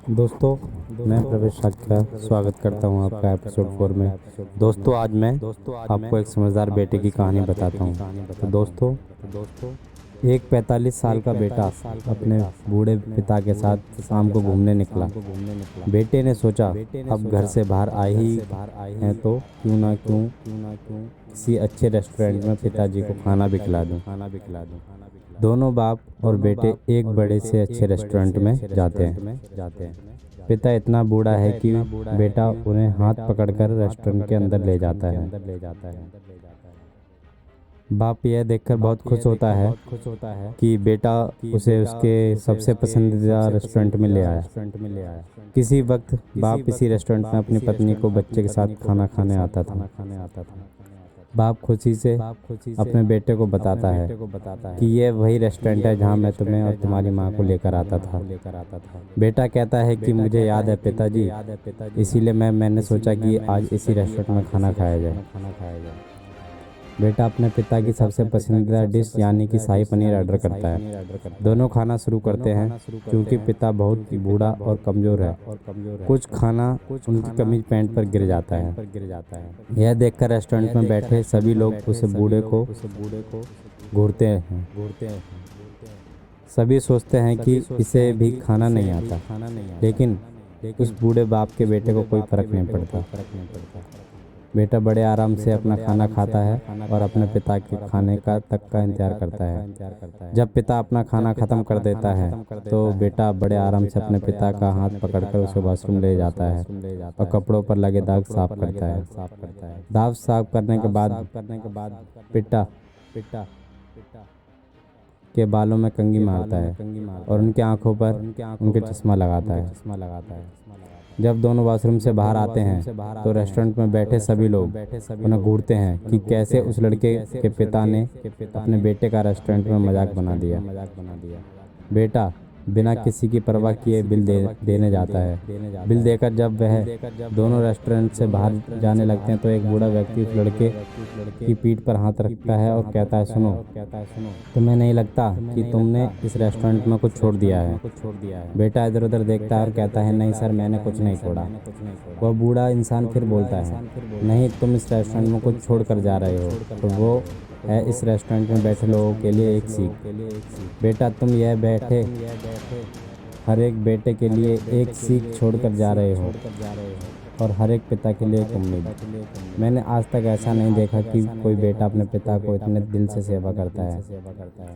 दोस्तों, मैं प्रवेश शाक्या स्वागत करता हूं आपका एपिसोड 4 में। दोस्तों, आज मैं आपको एक समझदार बेटे की कहानी बताता हूं। तो दोस्तों, एक 45 साल का बेटा अपने बूढ़े पिता के साथ शाम को घूमने निकला। बेटे ने सोचा, अब घर से बाहर आए ही हैं तो क्यों ना किसी अच्छे रेस्टोरेंट में पिताजी को खाना भी खिला दूं। दोनों बाप और बेटे एक बड़े से अच्छे रेस्टोरेंट में जाते हैं। पिता इतना बूढ़ा है कि बेटा उन्हें हाथ पकड़कर रेस्टोरेंट के अंदर ले जाता है। बाप यह देखकर बहुत खुश होता है कि बेटा उसे उसके सबसे पसंदीदा रेस्टोरेंट में ले आया। किसी वक्त बाप इसी रेस्टोरेंट में अपनी पत्नी को बच्चे के साथ खाना खाने आता था। बाप खुशी से अपने बेटे को बताता है कि यह वही रेस्टोरेंट है जहां मैं तुम्हें और तुम्हारी मां को लेकर आता था। बेटा कहता है कि मुझे याद है पिताजी, इसीलिए मैंने सोचा कि आज इसी रेस्टोरेंट में खाना खाया जाए। बेटा अपने पिता की सबसे पसंदीदा डिश यानी कि शाही पनीर ऑर्डर करता है। दोनों खाना शुरू करते हैं। क्योंकि पिता बहुत बूढ़ा और कमज़ोर है, कुछ खाना उनकी कमीज पैंट पर गिर जाता है। यह देखकर रेस्टोरेंट में बैठे सभी लोग उस बूढ़े को घूरते हैं। सभी सोचते हैं कि इसे भी खाना नहीं आता, लेकिन उस बूढ़े बाप के बेटे को कोई फर्क नहीं पड़ता। बेटा बड़े आराम से अपना खाना खाता है और अपने पिता के खाने का इंतजार करता है। जब पिता अपना खाना खत्म कर देता है तो बेटा बड़े आराम से अपने पिता का हाथ पकड़कर उसे वॉशरूम ले जाता है और कपड़ों पर लगे दाग साफ करता है। दाग साफ करने के बाद पिता के बालों में कंघी मारता है और उनकी आंखों पर उनके चश्मा लगाता है। जब दोनों वॉशरूम से बाहर आते हैं तो रेस्टोरेंट में बैठे सभी लोग उन्हें घूरते हैं कि कैसे उस लड़के के पिता ने अपने बेटे का रेस्टोरेंट में मजाक बना दिया। बेटा बिना किसी की परवाह किए बिल देने जाता है। बिल देकर जब वह दोनों रेस्टोरेंट से बाहर जाने लगते हैं तो एक बूढ़ा व्यक्ति उस लड़के की पीठ पर हाथ रखता है और कहता है, सुनो, तुम्हें नहीं लगता कि तुमने इस रेस्टोरेंट में कुछ छोड़ दिया है? बेटा इधर उधर देखता है और कहता है, नहीं सर, मैंने कुछ नहीं छोड़ा। वह बूढ़ा इंसान फिर बोलता है, नहीं, तुम इस रेस्टोरेंट में कुछ छोड़ कर जा रहे हो। तो वो है इस रेस्टोरेंट में बैठे लोगों के लिए एक सीख। बेटा तुम यह बैठे हर एक बेटे के लिए एक सीख छोड़कर जा रहे हो और हर एक पिता के लिए एक उम्मीद। मैंने आज तक ऐसा नहीं देखा कि कोई बेटा अपने पिता को इतने दिल से सेवा करता है।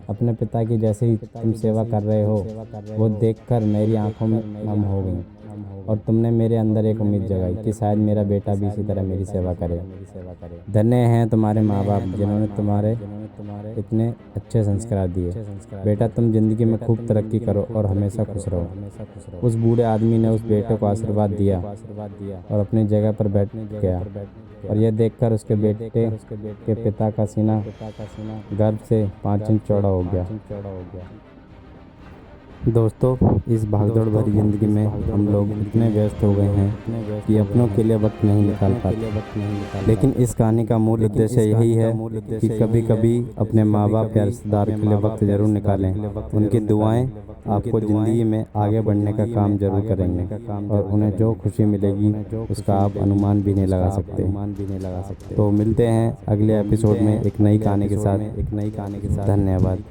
अपने पिता की जैसे ही तुम सेवा कर रहे हो वो देखकर मेरी आंखों में नम हो गई और तुमने मेरे अंदर एक उम्मीद जगाई कि शायद मेरा बेटा भी इसी तरह मेरी सेवा करे। धन्य हैं तुम्हारे माँ बाप जिन्होंने तुम्हारे इतने अच्छे संस्कार दिए। बेटा तुम जिंदगी में खूब तरक्की करो और हमेशा खुश रहो। उस बूढ़े आदमी ने उस बेटे को आशीर्वाद दिया और अपनी जगह पर बैठ गया और यह देखकर उसके बेटे के पिता का सीना गर्व से 5 इंच चौड़ा हो गया। दोस्तों, इस भागदौड़ भरी ज़िंदगी में हम लोग इतने व्यस्त हो गए हैं कि अपनों के लिए वक्त नहीं निकाल पाते। लेकिन इस कहानी का मूल उद्देश्य यही है कि कभी कभी अपने माँ बाप या रिश्तेदार के लिए वक्त ज़रूर निकालें। उनकी दुआएं आपको ज़िंदगी में आगे बढ़ने का काम जरूर करेंगे और उन्हें जो खुशी मिलेगी उसका आप अनुमान भी नहीं लगा सकते। तो मिलते हैं अगले एपिसोड में एक नई कहानी के साथ। धन्यवाद।